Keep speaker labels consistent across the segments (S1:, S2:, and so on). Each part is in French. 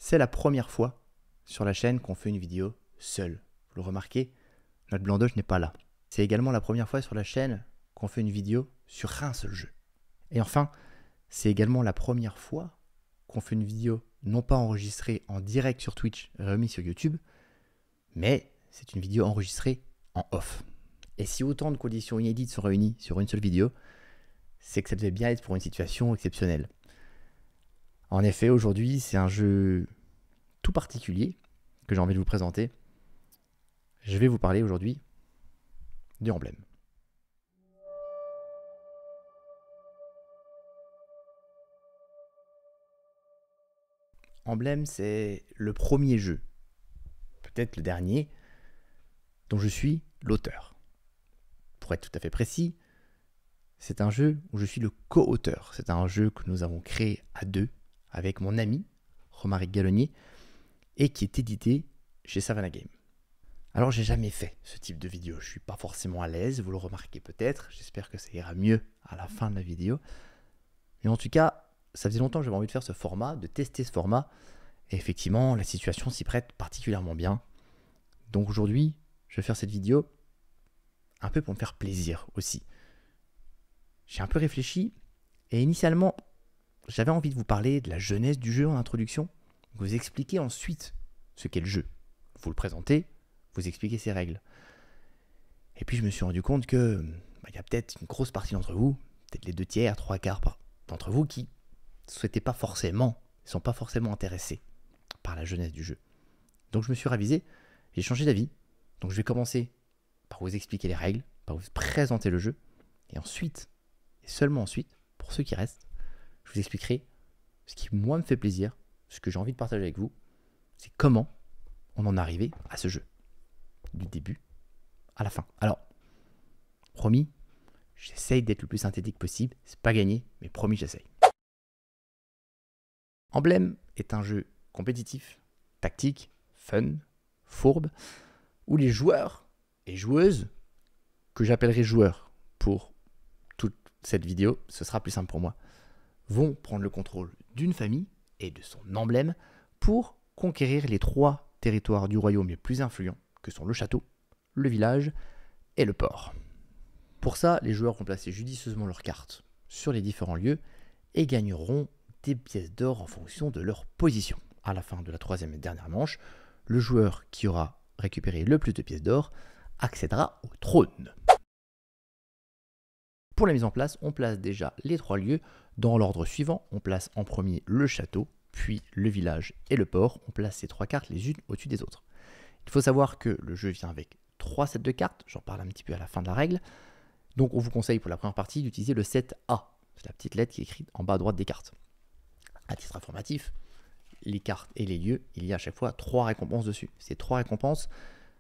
S1: C'est la première fois sur la chaîne qu'on fait une vidéo seul. Vous le remarquez, notre blanc d'œuf n'est pas là. C'est également la première fois sur la chaîne qu'on fait une vidéo sur un seul jeu. Et enfin, c'est également la première fois qu'on fait une vidéo non pas enregistrée en direct sur Twitch, remise sur YouTube, mais c'est une vidéo enregistrée en off. Et si autant de conditions inédites sont réunies sur une seule vidéo, c'est que ça devait bien être pour une situation exceptionnelle. En effet, aujourd'hui, c'est un jeu tout particulier que j'ai envie de vous présenter. Je vais vous parler aujourd'hui de Emblem. Emblem, c'est le premier jeu, peut-être le dernier, dont je suis l'auteur. Pour être tout à fait précis, c'est un jeu où je suis le co-auteur. C'est un jeu que nous avons créé à deux avec mon ami Romaric Gallonnier et qui est édité chez Savannah Games. Alors j'ai jamais fait ce type de vidéo, je suis pas forcément à l'aise, vous le remarquez peut-être, j'espère que ça ira mieux à la fin de la vidéo. Mais en tout cas, ça faisait longtemps que j'avais envie de faire ce format, de tester ce format, et effectivement la situation s'y prête particulièrement bien. Donc aujourd'hui, je vais faire cette vidéo un peu pour me faire plaisir aussi. J'ai un peu réfléchi, et initialement, j'avais envie de vous parler de la genèse du jeu en introduction, vous expliquer ensuite ce qu'est le jeu, vous le présenter, vous expliquer ses règles. Et puis je me suis rendu compte que il y a peut-être une grosse partie d'entre vous, peut-être les 2/3, 3/4 d'entre vous qui ne sont pas forcément intéressés par la jeunesse du jeu. Donc je me suis ravisé, j'ai changé d'avis. Donc je vais commencer par vous expliquer les règles, par vous présenter le jeu, et ensuite, et seulement ensuite, pour ceux qui restent, je vous expliquerai ce qui moi me fait plaisir, ce que j'ai envie de partager avec vous, c'est comment on en est arrivé à ce jeu. Du début à la fin. Alors, promis, j'essaye d'être le plus synthétique possible. C'est pas gagné, mais promis, j'essaye. Emblem est un jeu compétitif, tactique, fun, fourbe, où les joueurs et joueuses, que j'appellerai joueurs pour toute cette vidéo, ce sera plus simple pour moi, vont prendre le contrôle d'une famille et de son emblème pour conquérir les 3 territoires du royaume les plus influents, que sont le château, le village et le port. Pour ça, les joueurs vont placer judicieusement leurs cartes sur les différents lieux et gagneront des pièces d'or en fonction de leur position. À la fin de la 3e et dernière manche, le joueur qui aura récupéré le plus de pièces d'or accédera au trône. Pour la mise en place, on place déjà les 3 lieux dans l'ordre suivant. On place en premier le château, puis le village et le port. On place ces 3 cartes les unes au-dessus des autres. Il faut savoir que le jeu vient avec 3 sets de cartes, j'en parle un petit peu à la fin de la règle. Donc on vous conseille pour la première partie d'utiliser le set A, c'est la petite lettre qui est écrite en bas à droite des cartes. À titre informatif, les cartes et les lieux, il y a à chaque fois 3 récompenses dessus. Ces 3 récompenses,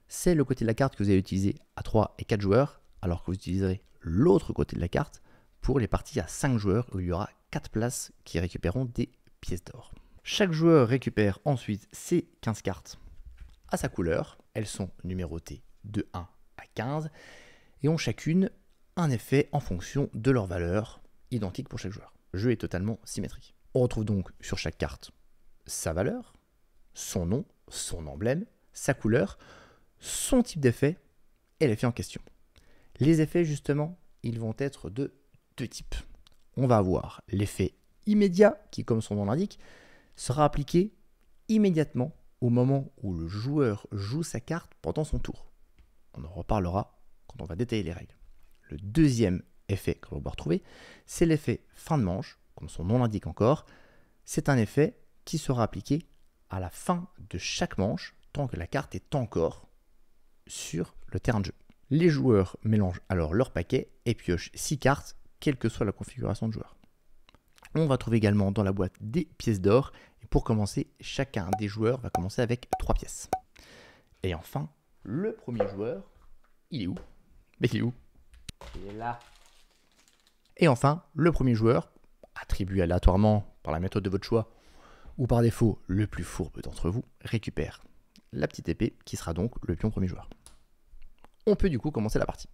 S1: c'est le côté de la carte que vous allez utiliser à 3 et 4 joueurs, alors que vous utiliserez l'autre côté de la carte pour les parties à 5 joueurs où il y aura 4 places qui récupéreront des pièces d'or. Chaque joueur récupère ensuite ses 15 cartes à sa couleur. Elles sont numérotées de 1 à 15 et ont chacune un effet en fonction de leur valeur, identique pour chaque joueur. Le jeu est totalement symétrique. On retrouve donc sur chaque carte sa valeur, son nom, son emblème, sa couleur, son type d'effet et l'effet en question. Les effets, justement, ils vont être de 2 types. On va avoir l'effet immédiat qui, comme son nom l'indique, sera appliqué immédiatement au moment où le joueur joue sa carte pendant son tour. On en reparlera quand on va détailler les règles. Le deuxième effet que l'on va retrouver, c'est l'effet fin de manche, comme son nom l'indique encore. C'est un effet qui sera appliqué à la fin de chaque manche, tant que la carte est encore sur le terrain de jeu. Les joueurs mélangent alors leur paquet et piochent 6 cartes, quelle que soit la configuration de joueur. On va trouver également dans la boîte des pièces d'or. Et pour commencer, chacun des joueurs va commencer avec 3 pièces. Et enfin, le premier joueur, il est où? Mais il est où? Il est là. Et enfin, le premier joueur, attribué aléatoirement par la méthode de votre choix, ou par défaut le plus fourbe d'entre vous, récupère la petite épée qui sera donc le pion premier joueur. On peut du coup commencer la partie.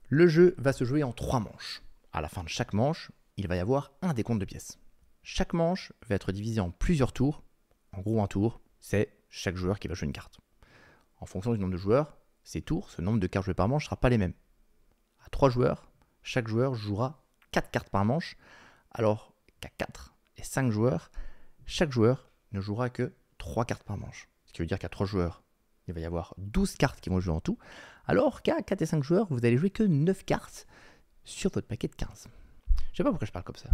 S1: Le jeu va se jouer en 3 manches. À la fin de chaque manche, il va y avoir un décompte de pièces. Chaque manche va être divisée en plusieurs tours. En gros, un tour, c'est chaque joueur qui va jouer une carte. En fonction du nombre de joueurs, ces tours, ce nombre de cartes jouées par manche ne sera pas les mêmes. À 3 joueurs, chaque joueur jouera 4 cartes par manche, alors qu'à 4 et 5 joueurs, chaque joueur ne jouera que 3 cartes par manche. Ce qui veut dire qu'à 3 joueurs, il va y avoir 12 cartes qui vont jouer en tout, alors qu'à 4 et 5 joueurs, vous allez jouer que 9 cartes sur votre paquet de 15. Je ne sais pas pourquoi je parle comme ça.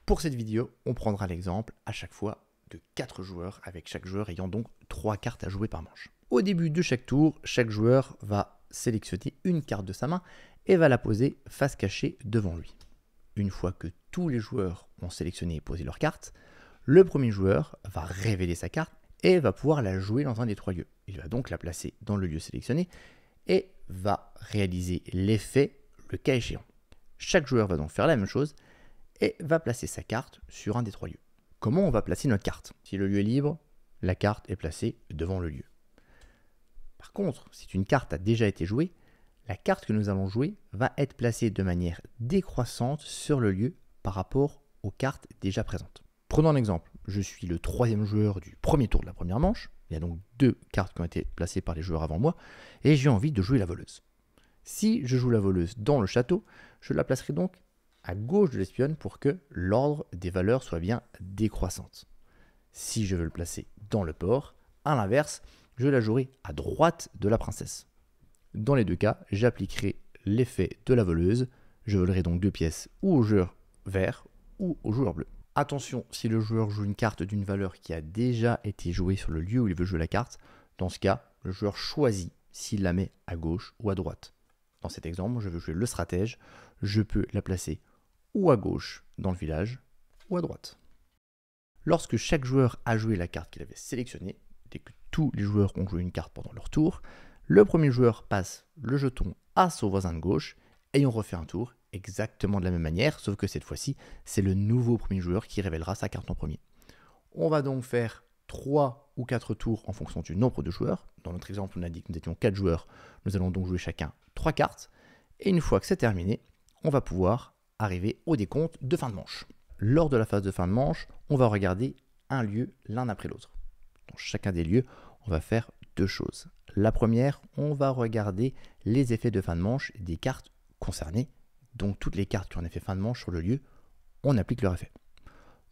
S1: Pour cette vidéo, on prendra l'exemple à chaque fois de 4 joueurs, avec chaque joueur ayant donc 3 cartes à jouer par manche. Au début de chaque tour, chaque joueur va sélectionner une carte de sa main et va la poser face cachée devant lui. Une fois que tous les joueurs ont sélectionné et posé leur carte, le premier joueur va révéler sa carte et va pouvoir la jouer dans un des 3 lieux. Il va donc la placer dans le lieu sélectionné et va réaliser l'effet le cas échéant. Chaque joueur va donc faire la même chose et va placer sa carte sur un des 3 lieux. Comment on va placer notre carte? Si le lieu est libre, la carte est placée devant le lieu. Par contre, si une carte a déjà été jouée, la carte que nous allons jouer va être placée de manière décroissante sur le lieu par rapport aux cartes déjà présentes. Prenons un exemple, je suis le 3e joueur du premier tour de la première manche, il y a donc 2 cartes qui ont été placées par les joueurs avant moi, et j'ai envie de jouer la voleuse. Si je joue la voleuse dans le château, je la placerai donc à gauche de l'espionne pour que l'ordre des valeurs soit bien décroissante. Si je veux le placer dans le port, à l'inverse, je la jouerai à droite de la princesse. Dans les 2 cas, j'appliquerai l'effet de la voleuse. Je volerai donc 2 pièces ou au joueur vert ou au joueur bleu. Attention, si le joueur joue une carte d'une valeur qui a déjà été jouée sur le lieu où il veut jouer la carte, dans ce cas, le joueur choisit s'il la met à gauche ou à droite. Dans cet exemple, je veux jouer le stratège, je peux la placer ou à gauche dans le village ou à droite. Lorsque chaque joueur a joué la carte qu'il avait sélectionnée, dès que tous les joueurs ont joué une carte pendant leur tour, le premier joueur passe le jeton à son voisin de gauche et on refait un tour exactement de la même manière, sauf que cette fois-ci, c'est le nouveau premier joueur qui révélera sa carte en premier. On va donc faire 3 ou 4 tours en fonction du nombre de joueurs. Dans notre exemple, on a dit que nous étions 4 joueurs, nous allons donc jouer chacun 3 cartes. Et une fois que c'est terminé, on va pouvoir arriver au décompte de fin de manche. Lors de la phase de fin de manche, on va regarder un lieu l'un après l'autre. Dans chacun des lieux, on va faire 2 choses. La première, on va regarder les effets de fin de manche des cartes concernées. Donc toutes les cartes qui ont un effet fin de manche sur le lieu, on applique leur effet.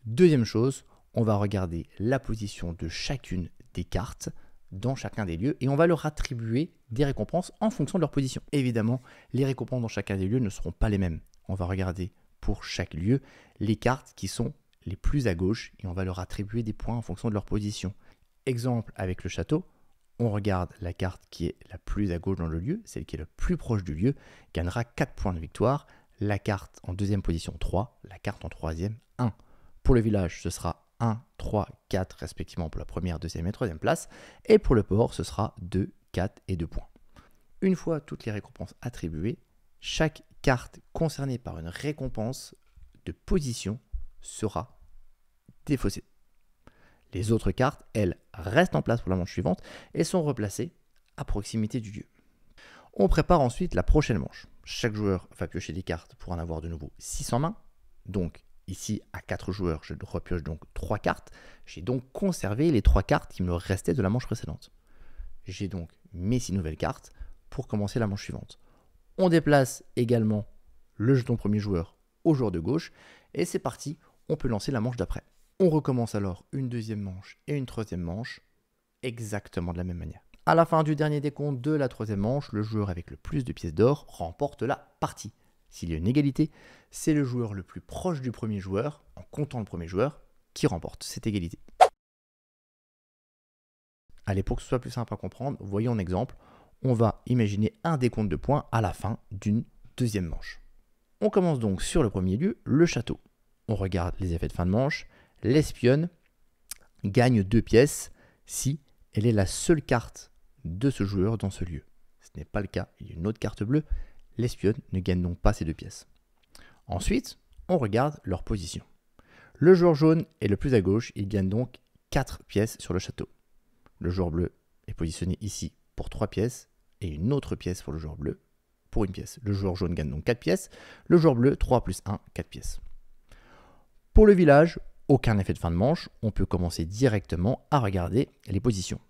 S1: Deuxième chose, on va regarder la position de chacune des cartes dans chacun des lieux et on va leur attribuer des récompenses en fonction de leur position. Évidemment, les récompenses dans chacun des lieux ne seront pas les mêmes. On va regarder pour chaque lieu les cartes qui sont les plus à gauche et on va leur attribuer des points en fonction de leur position. Exemple avec le château, on regarde la carte qui est la plus à gauche dans le lieu, celle qui est le plus proche du lieu, gagnera 4 points de victoire. La carte en deuxième position 3, la carte en troisième 1. Pour le village, ce sera 1, 3, 4 respectivement pour la première, deuxième et troisième place. Et pour le port, ce sera 2, 4 et 2 points. Une fois toutes les récompenses attribuées, chaque carte concernée par une récompense de position sera défaussée. Les autres cartes, elles, restent en place pour la manche suivante et sont replacées à proximité du lieu. On prépare ensuite la prochaine manche. Chaque joueur va piocher des cartes pour en avoir de nouveau 6 en main. Donc ici, à 4 joueurs, je repioche donc 3 cartes. J'ai donc conservé les 3 cartes qui me restaient de la manche précédente. J'ai donc mes 6 nouvelles cartes pour commencer la manche suivante. On déplace également le jeton premier joueur au joueur de gauche et c'est parti, on peut lancer la manche d'après. On recommence alors une deuxième manche et une troisième manche exactement de la même manière. À la fin du dernier décompte de la troisième manche, le joueur avec le plus de pièces d'or remporte la partie. S'il y a une égalité, c'est le joueur le plus proche du premier joueur, en comptant le premier joueur, qui remporte cette égalité. Allez, pour que ce soit plus simple à comprendre, voyons un exemple. On va imaginer un décompte de points à la fin d'une deuxième manche. On commence donc sur le premier lieu, le château. On regarde les effets de fin de manche. L'espionne gagne 2 pièces si elle est la seule carte de ce joueur dans ce lieu. Ce n'est pas le cas, il y a une autre carte bleue. L'espionne ne gagne donc pas ces 2 pièces. Ensuite, on regarde leur position. Le joueur jaune est le plus à gauche, il gagne donc 4 pièces sur le château. Le joueur bleu est positionné ici pour 3 pièces et une autre pièce pour le joueur bleu pour 1 pièce. Le joueur jaune gagne donc 4 pièces, le joueur bleu 3 plus 1, 4 pièces. Pour le village, aucun effet de fin de manche, on peut commencer directement à regarder les positions.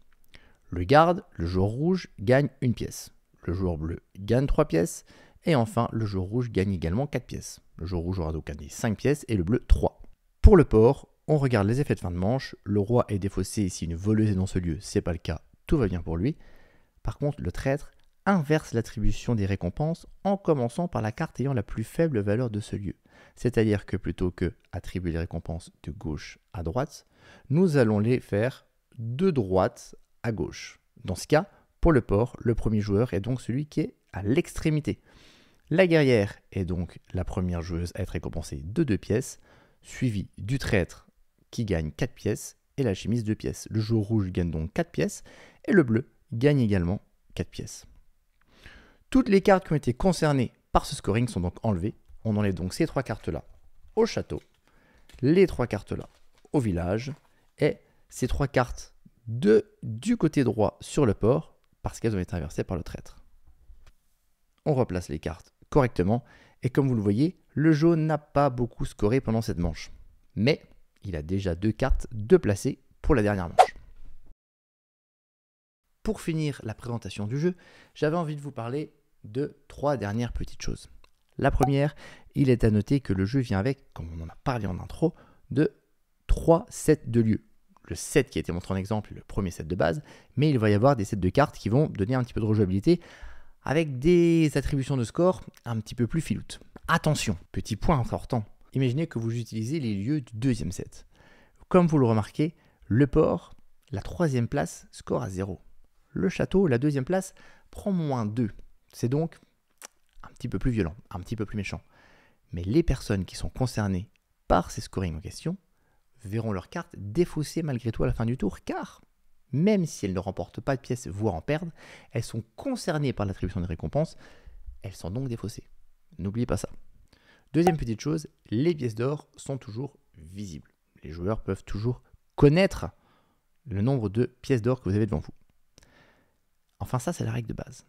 S1: Le garde, le joueur rouge, gagne une pièce. Le joueur bleu gagne 3 pièces. Et enfin, le joueur rouge gagne également 4 pièces. Le joueur rouge aura donc gagné 5 pièces et le bleu 3. Pour le port, on regarde les effets de fin de manche. Le roi est défaussé si une voleuse est dans ce lieu, c'est pas le cas, tout va bien pour lui. Par contre, le traître inverse l'attribution des récompenses en commençant par la carte ayant la plus faible valeur de ce lieu. C'est-à-dire que plutôt que attribuer les récompenses de gauche à droite, nous allons les faire de droite à gauche. Dans ce cas, pour le port, le premier joueur est donc celui qui est à l'extrémité. La guerrière est donc la première joueuse à être récompensée de 2 pièces, suivie du traître qui gagne 4 pièces et l'alchimiste 2 pièces. Le joueur rouge gagne donc 4 pièces et le bleu gagne également 4 pièces. Toutes les cartes qui ont été concernées par ce scoring sont donc enlevées. On enlève donc ces 3 cartes-là au château, les 3 cartes-là au village et ces 3 cartes du côté droit sur le port parce qu'elles ont été inversées par le traître. On replace les cartes correctement et comme vous le voyez, le jaune n'a pas beaucoup scoré pendant cette manche. Mais il a déjà 2 cartes de placer pour la dernière manche. Pour finir la présentation du jeu, j'avais envie de vous parler de 3 dernières petites choses. La première, il est à noter que le jeu vient avec, comme on en a parlé en intro, de 3 sets de lieux. Le set qui a été montré en exemple est le premier set de base, mais il va y avoir des sets de cartes qui vont donner un petit peu de rejouabilité avec des attributions de score un petit peu plus filoutes. Attention, petit point important, imaginez que vous utilisez les lieux du deuxième set. Comme vous le remarquez, le port, la 3e place, score à 0. Le château, la 2e place, prend moins 2. C'est donc un petit peu plus violent, un petit peu plus méchant. Mais les personnes qui sont concernées par ces scorings en question verront leurs cartes défaussées malgré tout à la fin du tour, car même si elles ne remportent pas de pièces, voire en perdent, elles sont concernées par l'attribution des récompenses, elles sont donc défaussées. N'oubliez pas ça. Deuxième petite chose, les pièces d'or sont toujours visibles. Les joueurs peuvent toujours connaître le nombre de pièces d'or que vous avez devant vous. Enfin, ça, c'est la règle de base.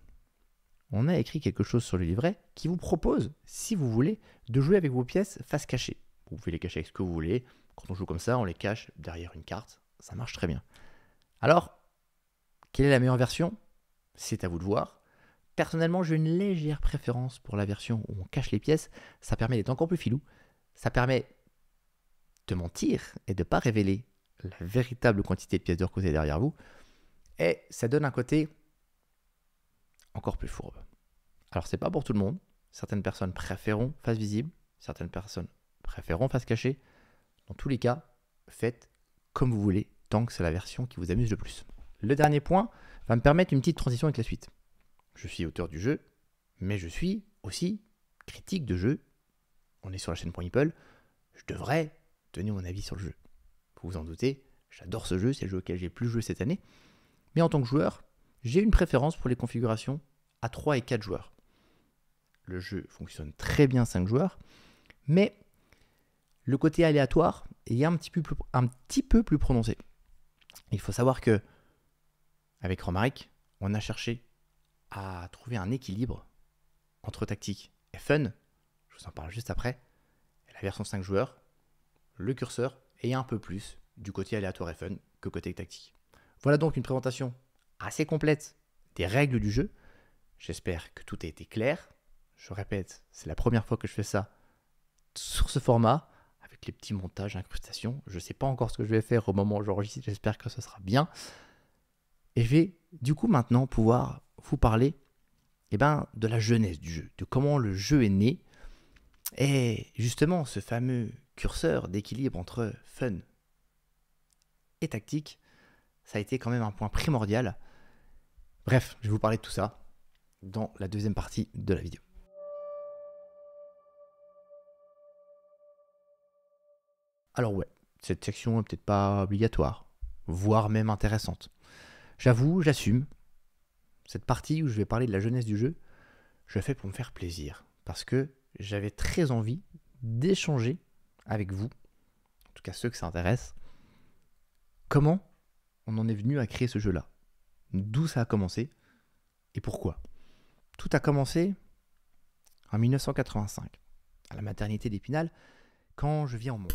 S1: On a écrit quelque chose sur le livret qui vous propose, si vous voulez, de jouer avec vos pièces face cachée. Vous pouvez les cacher avec ce que vous voulez. Quand on joue comme ça, on les cache derrière une carte. Ça marche très bien. Alors, quelle est la meilleure version? C'est à vous de voir. Personnellement, j'ai une légère préférence pour la version où on cache les pièces. Ça permet d'être encore plus filou. Ça permet de mentir et de ne pas révéler la véritable quantité de pièces d'or que vous avez derrière vous. Et ça donne un côté encore plus fourbe. Alors, c'est pas pour tout le monde. Certaines personnes préféreront face visible. Certaines personnes préféreront face cachée. Dans tous les cas, faites comme vous voulez, tant que c'est la version qui vous amuse le plus. Le dernier point va me permettre une petite transition avec la suite. Je suis auteur du jeu, mais je suis aussi critique de jeu. On est sur la chaîne .meeple. Je devrais donner mon avis sur le jeu. Vous vous en doutez, j'adore ce jeu, c'est le jeu auquel j'ai le plus joué cette année. Mais en tant que joueur, j'ai une préférence pour les configurations à 3 et 4 joueurs. Le jeu fonctionne très bien 5 joueurs, mais le côté aléatoire est un petit peu plus prononcé. Il faut savoir que, avec Romaric, on a cherché à trouver un équilibre entre tactique et fun. Je vous en parle juste après. Et la version 5 joueurs, le curseur est un peu plus du côté aléatoire et fun que côté tactique. Voilà donc une présentation assez complète des règles du jeu. J'espère que tout a été clair. Je répète, c'est la première fois que je fais ça sur ce format, avec les petits montages, incrustations. Je ne sais pas encore ce que je vais faire au moment où j'enregistre, j'espère que ce sera bien. Et je vais du coup maintenant pouvoir vous parler de la genèse du jeu, de comment le jeu est né. Et justement, ce fameux curseur d'équilibre entre fun et tactique, ça a été quand même un point primordial. Bref, je vais vous parler de tout ça dans la deuxième partie de la vidéo. Alors ouais, cette section n'est peut-être pas obligatoire, voire même intéressante. J'avoue, j'assume. Cette partie où je vais parler de la jeunesse du jeu, je le fais pour me faire plaisir. Parce que j'avais très envie d'échanger avec vous, en tout cas ceux que ça intéresse, comment on en est venu à créer ce jeu-là. D'où ça a commencé et pourquoi. Tout a commencé en 1985, à la maternité d'Épinal, quand je viens au monde.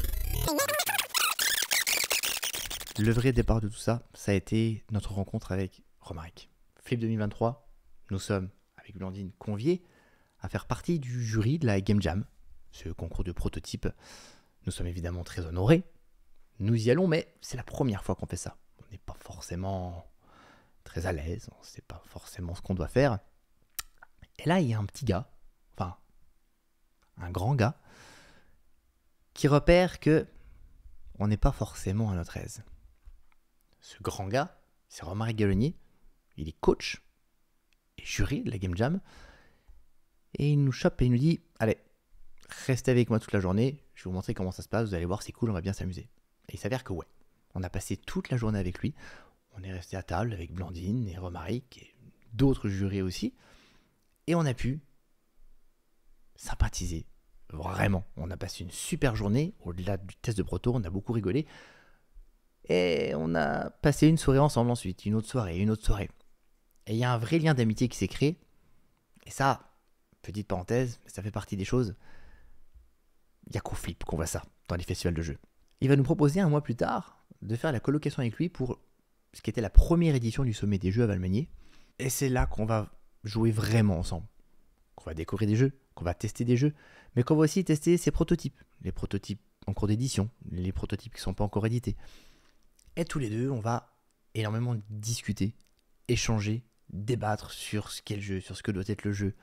S1: Le vrai départ de tout ça, ça a été notre rencontre avec Romaric. Flip 2023, nous sommes, avec Blandine, conviés à faire partie du jury de la Game Jam, ce concours de prototypes. Nous sommes évidemment très honorés. Nous y allons, mais c'est la première fois qu'on fait ça. On n'est pas forcément très à l'aise, on ne sait pas forcément ce qu'on doit faire. Et là, il y a un petit gars, enfin, un grand gars, qui repère que on n'est pas forcément à notre aise. Ce grand gars, c'est Romaric Gallonier, il est coach et jury de la Game Jam, et il nous chope et il nous dit « Allez, restez avec moi toute la journée, je vais vous montrer comment ça se passe, vous allez voir, c'est cool, on va bien s'amuser. » Et il s'avère que ouais, on a passé toute la journée avec lui, on est resté à table avec Blandine et Romaric et d'autres jurés aussi, et on a pu sympathiser, vraiment. On a passé une super journée, au-delà du test de proto, on a beaucoup rigolé, et on a passé une soirée ensemble ensuite, une autre soirée. Et il y a un vrai lien d'amitié qui s'est créé, et ça, petite parenthèse, ça fait partie des choses, il n'y a qu'au Flip qu'on voit ça dans les festivals de jeux. Il va nous proposer un mois plus tard de faire la colocation avec lui pour ce qui était la première édition du sommet des jeux à Valmenier. Et c'est là qu'on va jouer vraiment ensemble. Qu'on va découvrir des jeux, qu'on va tester des jeux, mais qu'on va aussi tester ses prototypes. Les prototypes en cours d'édition, les prototypes qui ne sont pas encore édités. Et tous les deux, on va énormément discuter, échanger, débattre sur ce qu'est le jeu, sur ce que doit être le jeu.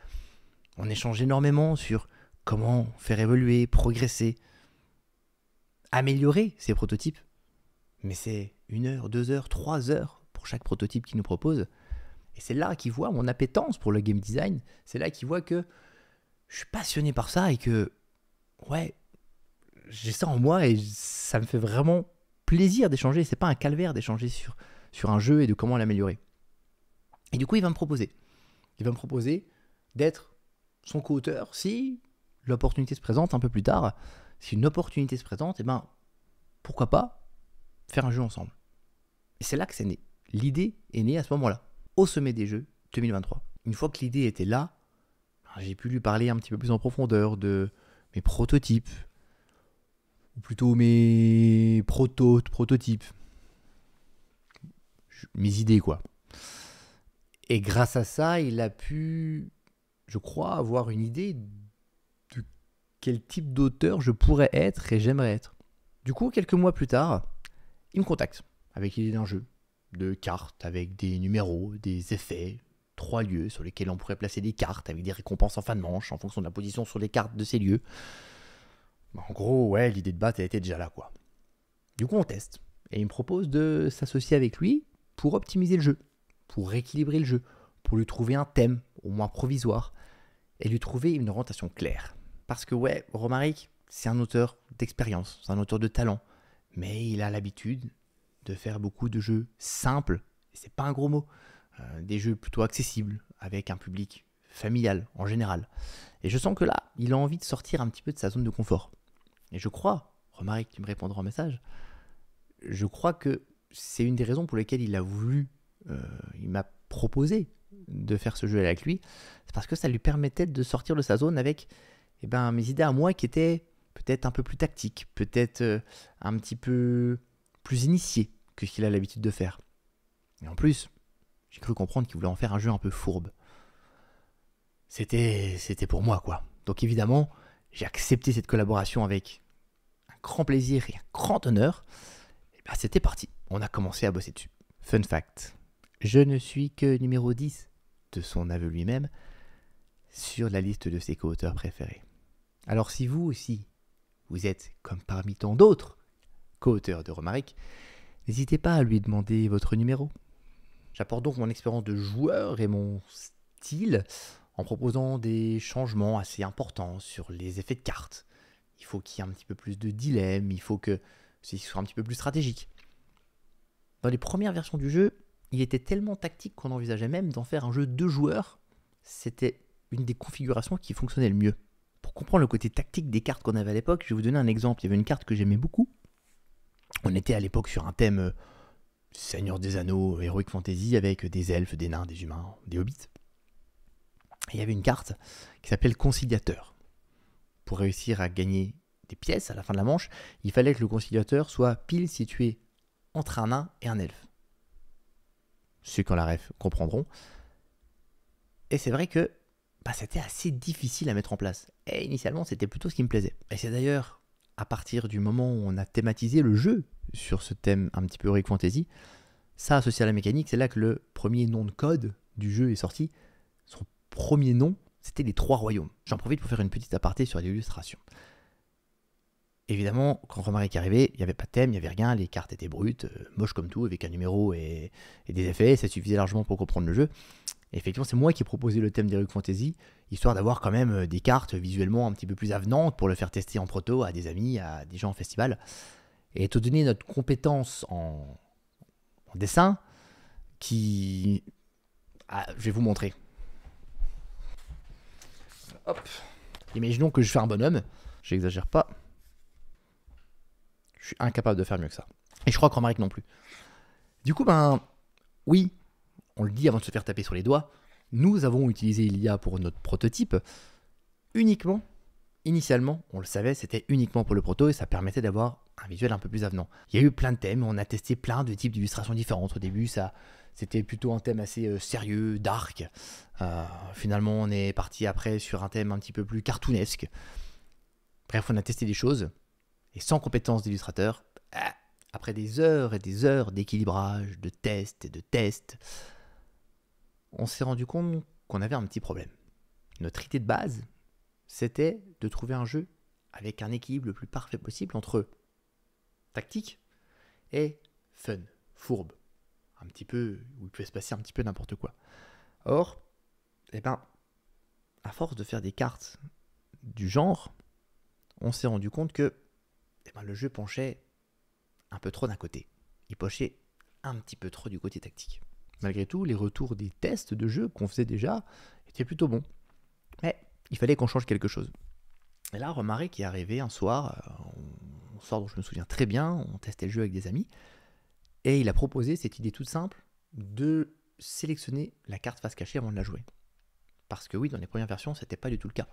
S1: On échange énormément sur comment faire évoluer, progresser, améliorer ces prototypes. Mais c'est 1 heure, 2 heures, 3 heures pour chaque prototype qu'il nous propose. Et c'est là qu'il voit mon appétence pour le game design. C'est là qu'il voit que je suis passionné par ça et que, ouais, j'ai ça en moi et ça me fait vraiment plaisir d'échanger. C'est pas un calvaire d'échanger sur un jeu et de comment l'améliorer. Et du coup, il va me proposer. Il va me proposer d'être son co-auteur si l'opportunité se présente un peu plus tard. Si une opportunité se présente, eh ben, pourquoi pas faire un jeu ensemble. Et c'est là que c'est né. L'idée est née à ce moment-là, au sommet des jeux 2023. Une fois que l'idée était là, j'ai pu lui parler un petit peu plus en profondeur de mes prototypes, ou plutôt mes prototypes, mes idées quoi. Et grâce à ça, il a pu, je crois, avoir une idée de quel type d'auteur je pourrais être et j'aimerais être. Du coup, quelques mois plus tard, il me contacte avec l'idée d'un jeu de cartes avec des numéros, des effets, 3 lieux sur lesquels on pourrait placer des cartes avec des récompenses en fin de manche en fonction de la position sur les cartes de ces lieux. En gros, ouais, l'idée de base, elle était déjà là, quoi. Du coup, on teste. Et il me propose de s'associer avec lui pour optimiser le jeu, pour rééquilibrer le jeu, pour lui trouver un thème, au moins provisoire, et lui trouver une orientation claire. Parce que, ouais, Romaric, c'est un auteur d'expérience, c'est un auteur de talent, mais il a l'habitude de faire beaucoup de jeux simples, et c'est pas un gros mot, des jeux plutôt accessibles, avec un public familial en général. Et je sens que là, il a envie de sortir un petit peu de sa zone de confort. Et je crois, Romaric, tu me répondras en message, je crois que c'est une des raisons pour lesquelles il a voulu, il m'a proposé de faire ce jeu avec lui, c'est parce que ça lui permettait de sortir de sa zone avec mes idées à moi qui étaient peut-être un peu plus tactiques, peut-être un petit peu plus initiées que ce qu'il a l'habitude de faire. Et en plus, j'ai cru comprendre qu'il voulait en faire un jeu un peu fourbe. C'était pour moi, quoi. Donc évidemment, j'ai accepté cette collaboration avec un grand plaisir et un grand honneur. Et bien, c'était parti. On a commencé à bosser dessus. Fun fact, je ne suis que numéro 10 de son aveu lui-même sur la liste de ses co-auteurs préférés. Alors si vous aussi, vous êtes comme parmi tant d'autres co-auteurs de Romaric, n'hésitez pas à lui demander votre numéro. J'apporte donc mon expérience de joueur et mon style en proposant des changements assez importants sur les effets de cartes. Il faut qu'il y ait un petit peu plus de dilemme, il faut que ce soit un petit peu plus stratégique. Dans les premières versions du jeu, il était tellement tactique qu'on envisageait même d'en faire un jeu 2 joueurs. C'était une des configurations qui fonctionnait le mieux. Pour comprendre le côté tactique des cartes qu'on avait à l'époque, je vais vous donner un exemple. Il y avait une carte que j'aimais beaucoup. On était à l'époque sur un thème Seigneur des Anneaux, Heroic Fantasy, avec des elfes, des nains, des humains, des hobbits. Et il y avait une carte qui s'appelle Conciliateur. Pour réussir à gagner des pièces à la fin de la manche, il fallait que le conciliateur soit pile situé entre un nain et un elfe. Ceux qui ont la ref comprendront. Et c'est vrai que c'était assez difficile à mettre en place. Et initialement, c'était plutôt ce qui me plaisait. Et c'est d'ailleurs à partir du moment où on a thématisé le jeu sur ce thème un petit peu Heroic Fantasy, ça associé à la mécanique, c'est là que le premier nom de code du jeu est sorti. Son premier nom, c'était les 3 royaumes. J'en profite pour faire une petite aparté sur l'illustration. Évidemment, quand Romaric est arrivé, il n'y avait pas de thème, il n'y avait rien, les cartes étaient brutes, moches comme tout, avec un numéro et des effets, ça suffisait largement pour comprendre le jeu. Et effectivement, c'est moi qui ai proposé le thème d'Heroic Fantasy, histoire d'avoir quand même des cartes visuellement un petit peu plus avenantes pour le faire tester en proto à des amis, à des gens en festival. Et étant donné notre compétence en dessin, je vais vous montrer. Hop. Imaginons que je fais un bonhomme, j'exagère pas. Je suis incapable de faire mieux que ça. Et je crois que Romaric non plus. Du coup, oui, on le dit avant de se faire taper sur les doigts, nous avons utilisé l'IA pour notre prototype uniquement, initialement, on le savait, c'était uniquement pour le proto et ça permettait d'avoir un visuel un peu plus avenant. Il y a eu plein de thèmes, on a testé plein de types d'illustrations différentes. Au début, c'était plutôt un thème assez sérieux, dark. Finalement, on est parti après sur un thème un petit peu plus cartoonesque. Bref, on a testé des choses et sans compétences d'illustrateur, après des heures et des heures d'équilibrage, de tests, on s'est rendu compte qu'on avait un petit problème. Notre idée de base, c'était de trouver un jeu avec un équilibre le plus parfait possible entre tactique et fun, fourbe, un petit peu, où il pouvait se passer un petit peu n'importe quoi. Or, à force de faire des cartes du genre, on s'est rendu compte que le jeu penchait un peu trop d'un côté. Il penchait un petit peu trop du côté tactique. Malgré tout, les retours des tests de jeu qu'on faisait déjà étaient plutôt bons. Mais il fallait qu'on change quelque chose. Et là, Romaric est arrivé un soir, un soir dont je me souviens très bien, on testait le jeu avec des amis, et il a proposé cette idée toute simple de sélectionner la carte face cachée avant de la jouer. Parce que oui, dans les premières versions, c'était pas du tout le cas.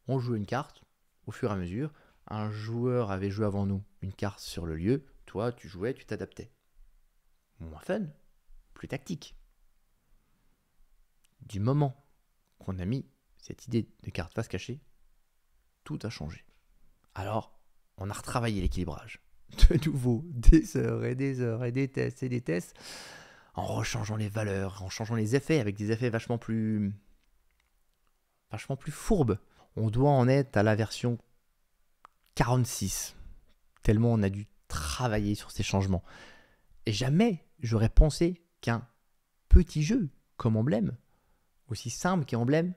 S1: On jouait une carte, au fur et à mesure, un joueur avait joué avant nous une carte sur le lieu, toi tu jouais, tu t'adaptais. Moins fun, plus tactique. Du moment qu'on a mis cette idée de carte face cachée, tout a changé. Alors, on a retravaillé l'équilibrage. De nouveau, des heures et des heures et des tests, en rechangeant les valeurs, en changeant les effets, avec des effets vachement plus fourbes. On doit en être à la version 46, tellement on a dû travailler sur ces changements. Et jamais j'aurais pensé qu'un petit jeu comme Emblème, aussi simple qu'Emblème,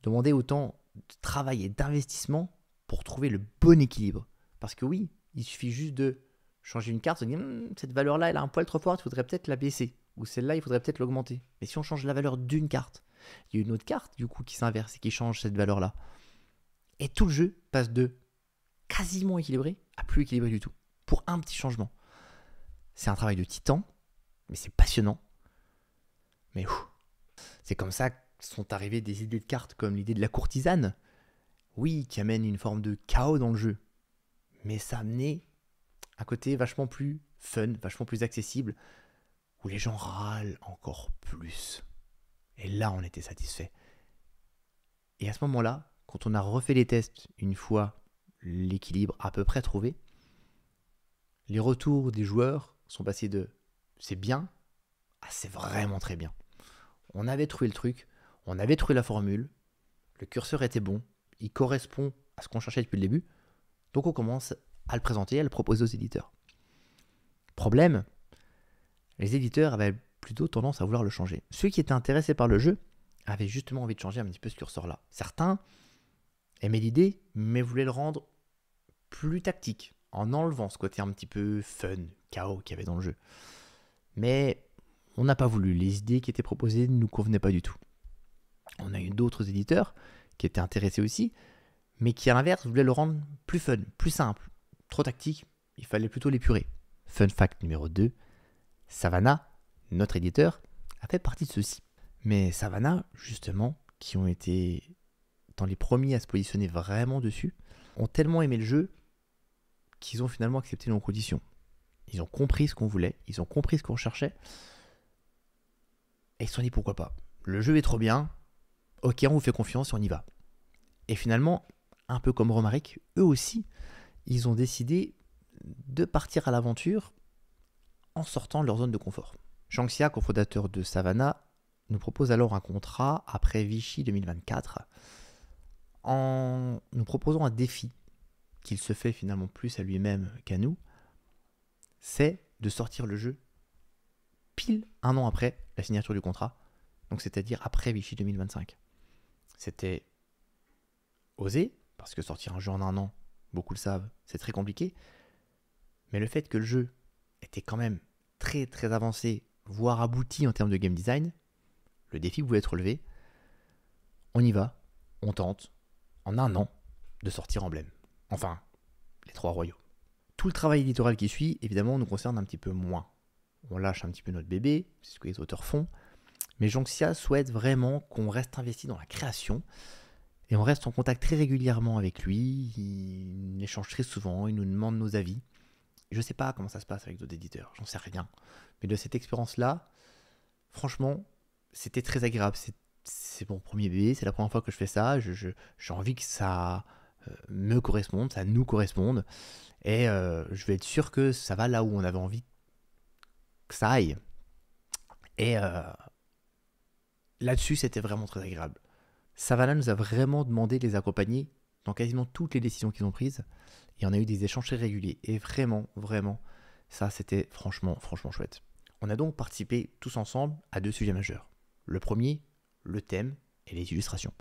S1: demandait autant de travail et d'investissement pour trouver le bon équilibre. Parce que oui, il suffit juste de changer une carte, se dire cette valeur-là, elle a un poil trop fort, il faudrait peut-être la baisser. Ou celle-là, il faudrait peut-être l'augmenter. Mais si on change la valeur d'une carte, il y a une autre carte du coup qui s'inverse et qui change cette valeur-là. Et tout le jeu passe de quasiment équilibré à plus équilibré du tout. Pour un petit changement. C'est un travail de titan, mais c'est passionnant. Mais c'est comme ça que sont arrivées des idées de cartes comme l'idée de la courtisane. Oui, qui amène une forme de chaos dans le jeu. Mais ça amenait un côté vachement plus fun, vachement plus accessible, où les gens râlent encore plus. Et là, on était satisfait. Et à ce moment-là, quand on a refait les tests, une fois l'équilibre à peu près trouvé, les retours des joueurs sont passés de « c'est bien » à « c'est vraiment très bien ». On avait trouvé le truc, on avait trouvé la formule, le curseur était bon, il correspond à ce qu'on cherchait depuis le début, donc on commence à le présenter, à le proposer aux éditeurs. Problème, les éditeurs avaient plutôt tendance à vouloir le changer. Ceux qui étaient intéressés par le jeu avaient justement envie de changer un petit peu ce curseur-là. Certains aimaient l'idée, mais voulaient le rendre plus tactique, en enlevant ce côté un petit peu fun, chaos qu'il y avait dans le jeu. Mais on n'a pas voulu, les idées qui étaient proposées ne nous convenaient pas du tout. On a eu d'autres éditeurs qui étaient intéressés aussi, mais qui à l'inverse voulaient le rendre plus fun, plus simple. Trop tactique, il fallait plutôt l'épurer. Fun fact numéro 2, Savannah, notre éditeur, a fait partie de ceux-ci. Mais Savannah, justement, qui ont été dans les premiers à se positionner vraiment dessus, ont tellement aimé le jeu qu'ils ont finalement accepté nos conditions. ils ont compris ce qu'on voulait, ils ont compris ce qu'on cherchait, et ils se sont dit pourquoi pas. Le jeu est trop bien, ok, on vous fait confiance et on y va. Et finalement, un peu comme Romaric, eux aussi, ils ont décidé de partir à l'aventure en sortant de leur zone de confort. Zhang Xia, cofondateur de Savannah, nous propose alors un contrat après Vichy 2024 en nous proposant un défi qu'il se fait finalement plus à lui-même qu'à nous, c'est de sortir le jeu pile un an après la signature du contrat, donc c'est-à-dire après Vichy 2025. C'était osé, parce que sortir un jeu en un an, beaucoup le savent, c'est très compliqué, mais le fait que le jeu était quand même très très avancé, voire abouti en termes de game design, le défi pouvait être relevé, on y va, on tente, en un an, de sortir Emblème. Enfin, les 3 royaumes. Tout le travail éditorial qui suit, évidemment, nous concerne un petit peu moins. On lâche un petit peu notre bébé, c'est ce que les auteurs font, mais Zhang Xia souhaite vraiment qu'on reste investi dans la création, et on reste en contact très régulièrement avec lui, il échange très souvent, il nous demande nos avis. Je ne sais pas comment ça se passe avec d'autres éditeurs, j'en sais rien. Mais de cette expérience-là, franchement, c'était très agréable. C'est mon premier bébé, c'est la première fois que je fais ça. J'ai envie que ça me corresponde, ça nous corresponde. Et je vais être sûr que ça va là où on avait envie que ça aille. Et là-dessus, c'était vraiment très agréable. Savannah nous a vraiment demandé de les accompagner dans quasiment toutes les décisions qu'ils ont prises. Et on a eu des échanges très réguliers. Et vraiment, vraiment, ça, c'était franchement chouette. On a donc participé tous ensemble à 2 sujets majeurs. Le premier, le thème et les illustrations.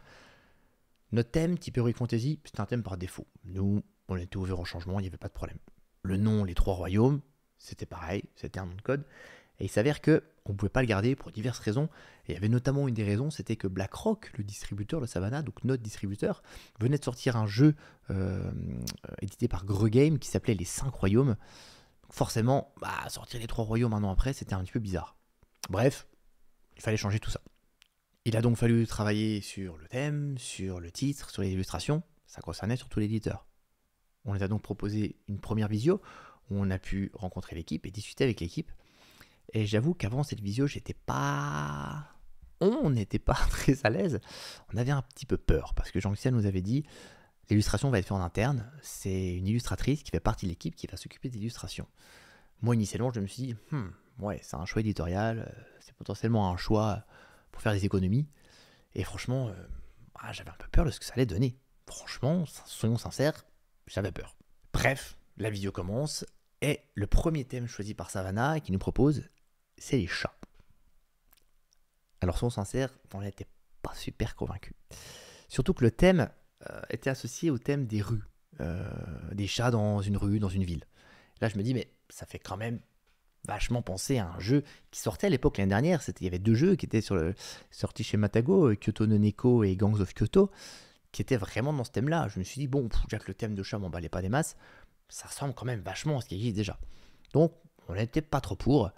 S1: Notre thème, type Heroic Fantasy, c'était un thème par défaut. Nous, on était ouverts au changement, il n'y avait pas de problème. Le nom, les 3 royaumes, c'était pareil, c'était un nom de code. Et il s'avère qu'on ne pouvait pas le garder pour diverses raisons. Et il y avait notamment une des raisons, c'était que BlackRock, le distributeur de Savannah, donc notre distributeur, venait de sortir un jeu édité par Greux Game qui s'appelait Les 5 royaumes. Donc forcément, sortir les 3 royaumes un an après, c'était un petit peu bizarre. Bref, il fallait changer tout ça. Il a donc fallu travailler sur le thème, sur le titre, sur les illustrations. Ça concernait surtout l'éditeur. On les a donc proposé une première visio où on a pu rencontrer l'équipe et discuter avec l'équipe. Et j'avoue qu'avant cette visio, on n'était pas très à l'aise. On avait un petit peu peur parce que Zhang Xia nous avait dit l'illustration va être faite en interne. C'est une illustratrice qui fait partie de l'équipe qui va s'occuper des illustrations. Moi, initialement, je me suis dit ouais, c'est un choix éditorial, c'est potentiellement un choix pour faire des économies. Et franchement, j'avais un peu peur de ce que ça allait donner. Franchement, soyons sincères, j'avais peur. Bref, la vidéo commence et le premier thème choisi par Savannah qui nous propose, c'est les chats. Alors, soyons sincères, on n'était pas super convaincus. Surtout que le thème était associé au thème des rues, des chats dans une rue, dans une ville. Là, je me dis, mais ça fait quand même vachement penser à un jeu qui sortait à l'époque l'année dernière. Il y avait 2 jeux qui étaient sortis chez Matago, Kyoto no Neko et Gangs of Kyoto, qui étaient vraiment dans ce thème-là. Je me suis dit, bon, déjà que le thème de chat m'emballait pas des masses, ça ressemble quand même vachement à ce qui existe déjà. Donc, on n'était pas trop pour.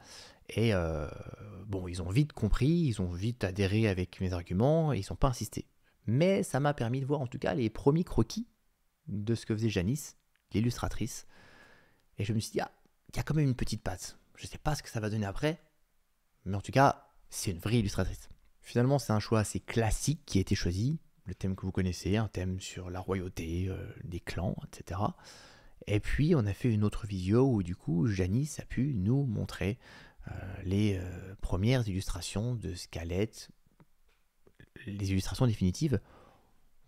S1: Et ils ont vite compris, ils ont vite adhéré avec mes arguments, et ils n'ont pas insisté. Mais ça m'a permis de voir en tout cas les premiers croquis de ce que faisait Janice, l'illustratrice. Et je me suis dit, il y a quand même une petite patte. Je ne sais pas ce que ça va donner après, mais en tout cas, c'est une vraie illustratrice. Finalement, c'est un choix assez classique qui a été choisi. Le thème que vous connaissez, un thème sur la royauté, les clans, etc. Et puis, on a fait une autre visio où, du coup, Janice a pu nous montrer les premières illustrations de ce qu'allait être les illustrations définitives.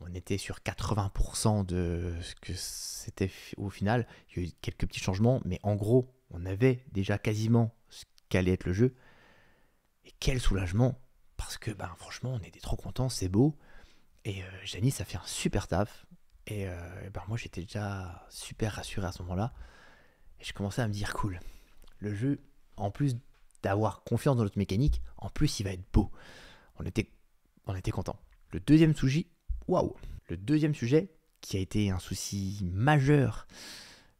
S1: On était sur 80% de ce que c'était au final. Il y a eu quelques petits changements, mais en gros, on avait déjà quasiment ce qu'allait être le jeu. Et quel soulagement, parce que franchement, on était trop contents, c'est beau. Et Janice a fait un super taf. Et moi, j'étais déjà super rassuré à ce moment-là. Et je commençais à me dire, cool, le jeu, en plus d'avoir confiance dans notre mécanique, en plus, il va être beau. On était contents. Le deuxième sujet, qui a été un souci majeur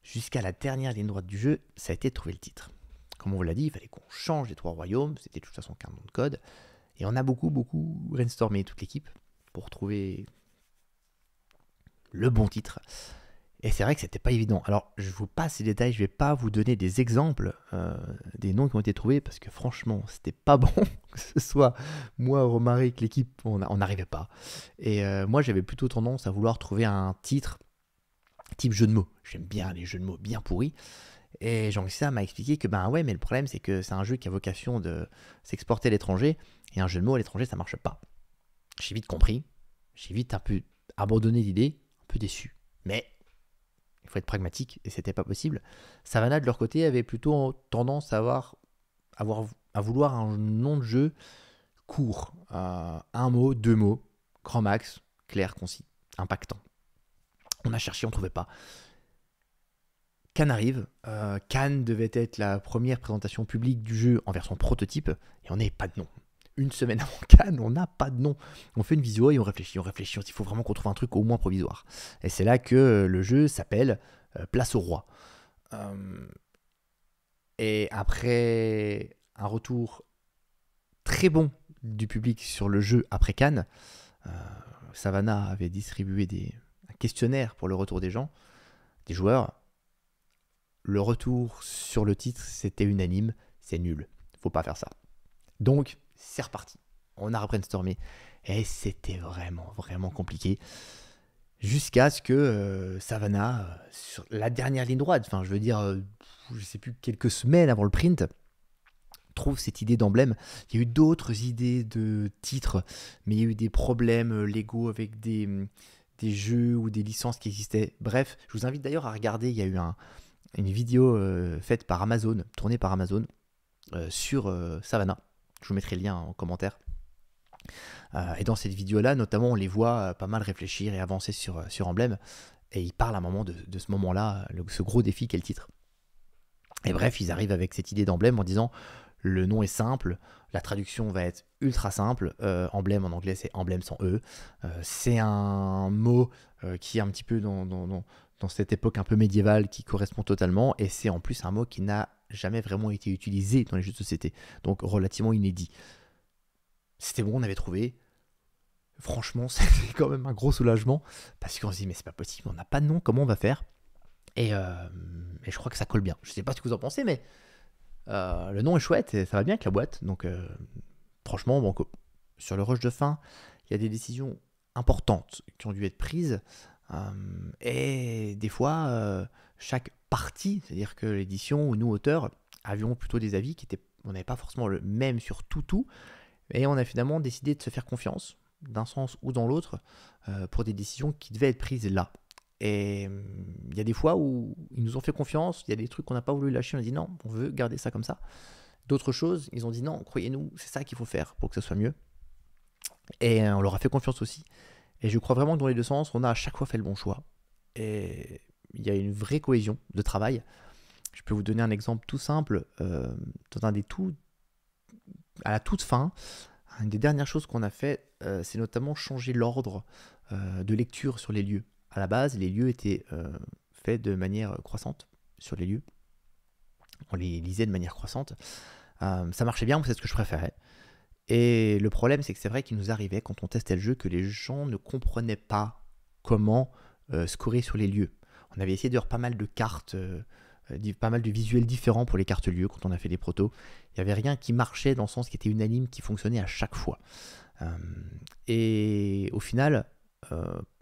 S1: jusqu'à la dernière ligne droite du jeu, ça a été de trouver le titre. Comme on vous l'a dit, il fallait qu'on change les 3 royaumes, c'était de toute façon qu'un nom de code, et on a beaucoup brainstormé toute l'équipe pour trouver le bon titre. Et c'est vrai que c'était pas évident. Alors, je vous passe les détails, je vais pas vous donner des exemples des noms qui ont été trouvés parce que franchement, c'était pas bon que ce soit moi, Romaric, l'équipe, on n'arrivait pas. Et moi, j'avais plutôt tendance à vouloir trouver un titre type jeu de mots. J'aime bien les jeux de mots bien pourris. Et Jean-Christophe m'a expliqué que ben ouais, mais le problème c'est que c'est un jeu qui a vocation de s'exporter à l'étranger et un jeu de mots à l'étranger ça marche pas. J'ai vite compris, j'ai vite un peu abandonné l'idée, un peu déçu. Mais il faut être pragmatique et c'était pas possible. Savannah de leur côté avait plutôt tendance à vouloir un nom de jeu court, un mot, deux mots, grand max, clair, concis, impactant. On a cherché, on trouvait pas. Cannes arrive. Cannes devait être la première présentation publique du jeu en version prototype et on n'avait pas de nom. Une semaine avant Cannes, on n'a pas de nom. On fait une visio et on réfléchit. Il faut vraiment qu'on trouve un truc au moins provisoire. Et c'est là que le jeu s'appelle Place au Roi. Et après un retour très bon du public sur le jeu après Cannes, Savannah avait distribué un questionnaire pour le retour des gens, des joueurs. Le retour sur le titre, c'était unanime, c'est nul, faut pas faire ça. Donc, c'est reparti. On a brainstormé et c'était vraiment, vraiment compliqué. Jusqu'à ce que Savannah, sur la dernière ligne droite, enfin je veux dire, je sais plus, quelques semaines avant le print, trouve cette idée d'emblème. Il y a eu d'autres idées de titres, mais il y a eu des problèmes légaux avec des jeux ou des licences qui existaient. Bref, je vous invite d'ailleurs à regarder, il y a eu une vidéo faite par Amazon, tournée par Amazon, sur Savannah. Je vous mettrai le lien en commentaire. Et dans cette vidéo-là, notamment, on les voit pas mal réfléchir et avancer sur Emblem. Et ils parlent à un moment de ce moment-là, ce gros défi qu'est le titre. Et bref, ils arrivent avec cette idée d'Emblem en disant le nom est simple, la traduction va être ultra simple. Emblem en anglais, c'est emblème sans E. C'est un mot qui est un petit peu dans cette époque un peu médiévale qui correspond totalement. Et c'est en plus un mot qui n'a jamais vraiment été utilisé dans les jeux de société. Donc relativement inédit. C'était bon, on avait trouvé. Franchement, c'était quand même un gros soulagement parce qu'on se dit mais c'est pas possible, on n'a pas de nom, comment on va faire et je crois que ça colle bien. Je sais pas ce que vous en pensez, mais le nom est chouette et ça va bien avec la boîte. Donc franchement, bon, sur le rush de fin, il y a des décisions importantes qui ont dû être prises et des fois chaque partie, c'est-à-dire que l'édition ou nous auteurs avions plutôt des avis qui étaient, on n'avait pas forcément le même sur tout. Et on a finalement décidé de se faire confiance, d'un sens ou dans l'autre, pour des décisions qui devaient être prises là. Et il y a des fois où ils nous ont fait confiance, il y a des trucs qu'on n'a pas voulu lâcher, on a dit non, on veut garder ça comme ça. D'autres choses, ils ont dit non, croyez-nous, c'est ça qu'il faut faire pour que ça soit mieux. Et on leur a fait confiance aussi. Et je crois vraiment que dans les deux sens, on a à chaque fois fait le bon choix. Et il y a une vraie cohésion de travail. Je peux vous donner un exemple tout simple, dans à la toute fin, une des dernières choses qu'on a fait, c'est notamment changer l'ordre de lecture sur les lieux. À la base, les lieux étaient faits de manière croissante sur les lieux. On les lisait de manière croissante. Ça marchait bien, c'est ce que je préférais. Et le problème, c'est que c'est vrai qu'il nous arrivait, quand on testait le jeu, que les gens ne comprenaient pas comment scorer sur les lieux. On avait essayé de faire pas mal de cartes, pas mal de visuels différents pour les cartes lieux quand on a fait les protos. Il n'y avait rien qui marchait dans le sens qui était unanime, qui fonctionnait à chaque fois. Et au final,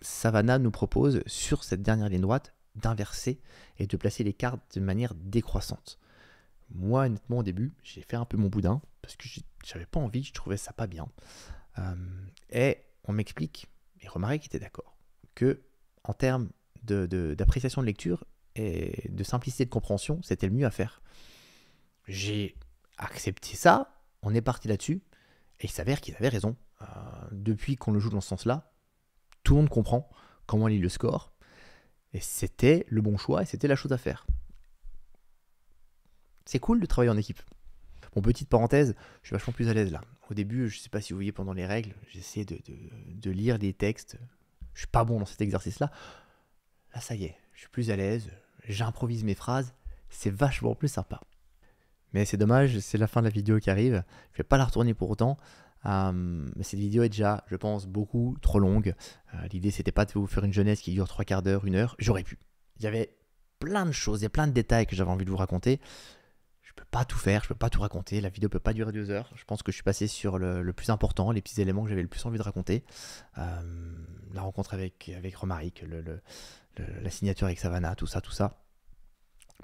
S1: Savannah nous propose, sur cette dernière ligne droite, d'inverser et de placer les cartes de manière décroissante. Moi, honnêtement, au début, j'ai fait un peu mon boudin, parce que j'avais pas envie, je trouvais ça pas bien. Et on m'explique, et Romaric était d'accord, que en termes d'appréciation de lecture et de simplicité de compréhension, c'était le mieux à faire. J'ai accepté ça, on est parti là-dessus, et il s'avère qu'ils avaient raison. Depuis qu'on le joue dans ce sens-là, tout le monde comprend comment on lit le score, et c'était le bon choix, et c'était la chose à faire. C'est cool de travailler en équipe. Bon, petite parenthèse, je suis vachement plus à l'aise là. Au début, je ne sais pas si vous voyez pendant les règles, j'essaie de lire les textes. Je suis pas bon dans cet exercice-là. Là, ça y est, je suis plus à l'aise, j'improvise mes phrases, c'est vachement plus sympa. Mais c'est dommage, c'est la fin de la vidéo qui arrive. Je vais pas la retourner pour autant. Mais cette vidéo est déjà, je pense, beaucoup trop longue. L'idée, c'était pas de vous faire une jeunesse qui dure 3 quarts d'heure, 1 heure. J'aurais pu. Il y avait plein de choses, il y a plein de détails que j'avais envie de vous raconter. Je peux pas tout faire, je peux pas tout raconter. La vidéo peut pas durer 2 heures. Je pense que je suis passé sur le plus important, les petits éléments que j'avais le plus envie de raconter. La rencontre avec Romaric, la signature avec Savannah, tout ça, tout ça.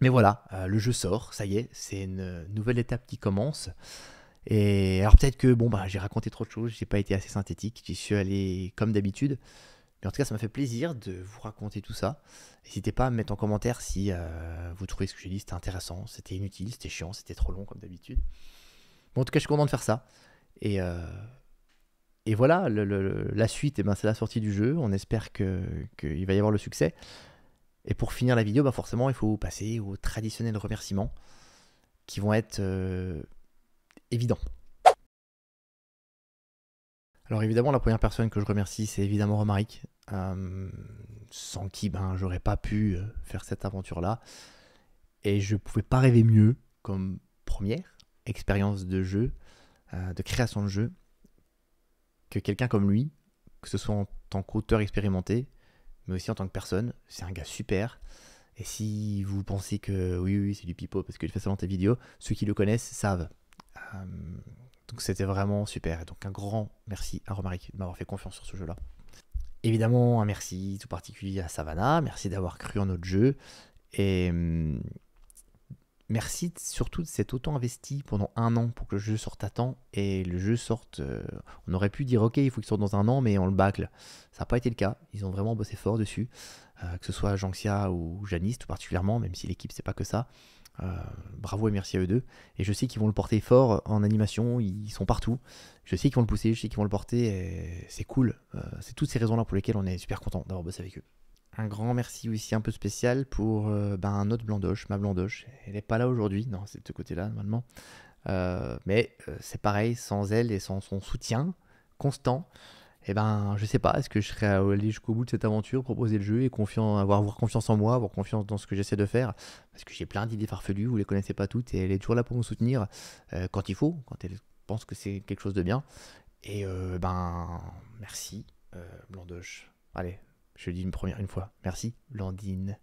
S1: Mais voilà, le jeu sort, ça y est, c'est une nouvelle étape qui commence. Et alors peut-être que j'ai raconté trop de choses, j'ai pas été assez synthétique, j'y suis allé comme d'habitude. Mais en tout cas, ça m'a fait plaisir de vous raconter tout ça. N'hésitez pas à me mettre en commentaire si vous trouvez ce que j'ai dit c'était intéressant, c'était inutile, c'était chiant, c'était trop long comme d'habitude. Bon, en tout cas, je suis content de faire ça. Et voilà, la suite, c'est la sortie du jeu. On espère qu'il va y avoir le succès. Et pour finir la vidéo, forcément, il faut passer aux traditionnels remerciements qui vont être évidents. Alors évidemment, la première personne que je remercie, c'est évidemment Romaric, sans qui j'aurais pas pu faire cette aventure-là. Et je pouvais pas rêver mieux comme première expérience de jeu, de création de jeu, que quelqu'un comme lui, que ce soit en tant qu'auteur expérimenté, mais aussi en tant que personne. C'est un gars super. Et si vous pensez que oui, c'est du pipeau parce qu'il fait seulement tes vidéos, ceux qui le connaissent savent. Donc c'était vraiment super. Et donc un grand merci à Romaric de m'avoir fait confiance sur ce jeu-là. Évidemment, un merci tout particulier à Savannah. Merci d'avoir cru en notre jeu. Et merci surtout de s'être autant investi pendant 1 an pour que le jeu sorte à temps. Et le jeu sorte... on aurait pu dire ok, il faut qu'il sorte dans 1 an, mais on le bâcle. Ça n'a pas été le cas. Ils ont vraiment bossé fort dessus. Que ce soit Janxia ou Janice tout particulièrement, même si l'équipe c'est pas que ça. Bravo et merci à eux deux. Et je sais qu'ils vont le porter fort en animation, ils sont partout. Je sais qu'ils vont le pousser, je sais qu'ils vont le porter et c'est cool. C'est toutes ces raisons-là pour lesquelles on est super content d'avoir bossé avec eux. Un grand merci aussi un peu spécial pour notre Blandoche, ma Blandoche. Elle n'est pas là aujourd'hui, non, c'est de ce côté-là normalement. Mais c'est pareil, sans elle et sans son soutien constant, je sais pas, est-ce que je serais allé jusqu'au bout de cette aventure, proposer le jeu et avoir confiance en moi, avoir confiance dans ce que j'essaie de faire, parce que j'ai plein d'idées farfelues, vous les connaissez pas toutes, et elle est toujours là pour nous soutenir quand il faut, quand elle pense que c'est quelque chose de bien. Et merci Blandoche. Allez, je le dis une fois, merci Blandine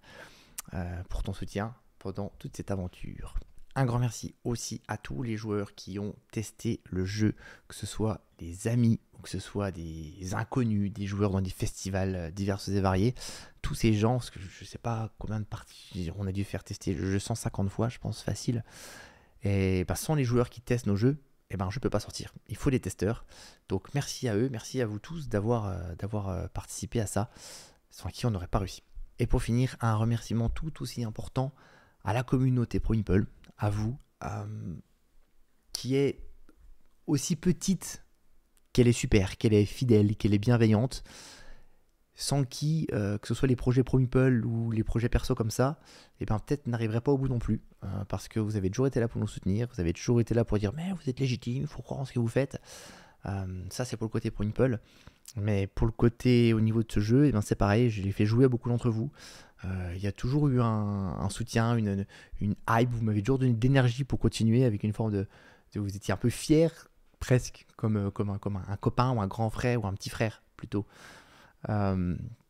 S1: pour ton soutien pendant toute cette aventure. Un grand merci aussi à tous les joueurs qui ont testé le jeu, que ce soit des amis, ou que ce soit des inconnus, des joueurs dans des festivals divers et variés. Tous ces gens, parce que je ne sais pas combien de parties on a dû faire tester le jeu 150 fois, je pense facile. Et sans les joueurs qui testent nos jeux, je ne peux pas sortir. Il faut des testeurs. Donc merci à eux, merci à vous tous d'avoir participé à ça, sans qui on n'aurait pas réussi. Et pour finir, un remerciement tout aussi important à la communauté ProMeeple, à vous, qui est aussi petite qu'elle est super, qu'elle est fidèle, qu'elle est bienveillante, sans qui, que ce soit les projets ProMeeple ou les projets perso comme ça, peut-être n'arriverait pas au bout non plus, parce que vous avez toujours été là pour nous soutenir, vous avez toujours été là pour dire « mais vous êtes légitime, il faut croire en ce que vous faites ». Ça c'est pour le côté ProMeeple, mais pour le côté au niveau de ce jeu, c'est pareil, je l'ai fait jouer à beaucoup d'entre vous. Il y a toujours eu un soutien, une hype, vous m'avez toujours donné d'énergie pour continuer avec une forme de vous étiez un peu fier, presque, comme un copain ou un grand frère ou un petit frère plutôt,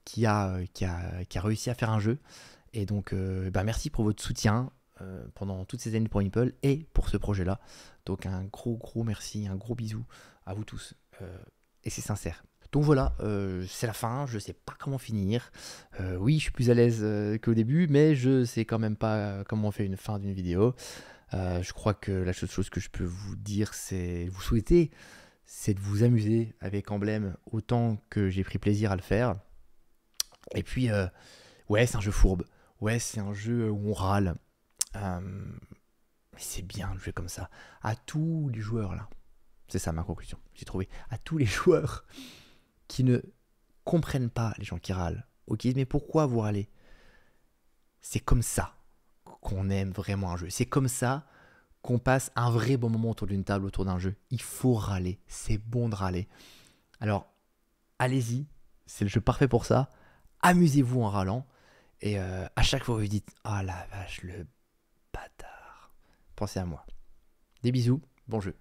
S1: qui a réussi à faire un jeu. Et donc merci pour votre soutien pendant toutes ces années pour ProMeeple et pour ce projet-là. Donc un gros merci, un gros bisou à vous tous. Et c'est sincère. Donc voilà, c'est la fin, je sais pas comment finir. Oui, je suis plus à l'aise qu'au début, mais je sais quand même pas comment on fait une fin d'une vidéo. Je crois que la seule chose que je peux vous dire, c'est vous souhaiter, c'est de vous amuser avec Emblem autant que j'ai pris plaisir à le faire. Et puis, ouais, c'est un jeu fourbe. Ouais, c'est un jeu où on râle. Mais c'est bien de jouer comme ça. À tous les joueurs là. C'est ça ma conclusion, j'ai trouvé. À tous les joueurs qui ne comprennent pas les gens qui râlent, ou qui disent mais pourquoi vous râlez? C'est comme ça qu'on aime vraiment un jeu. C'est comme ça qu'on passe un vrai bon moment autour d'une table, autour d'un jeu. Il faut râler, c'est bon de râler. Alors, allez-y, c'est le jeu parfait pour ça. Amusez-vous en râlant. Et à chaque fois vous vous dites « Ah la vache, le bâtard », pensez à moi. Des bisous, bon jeu.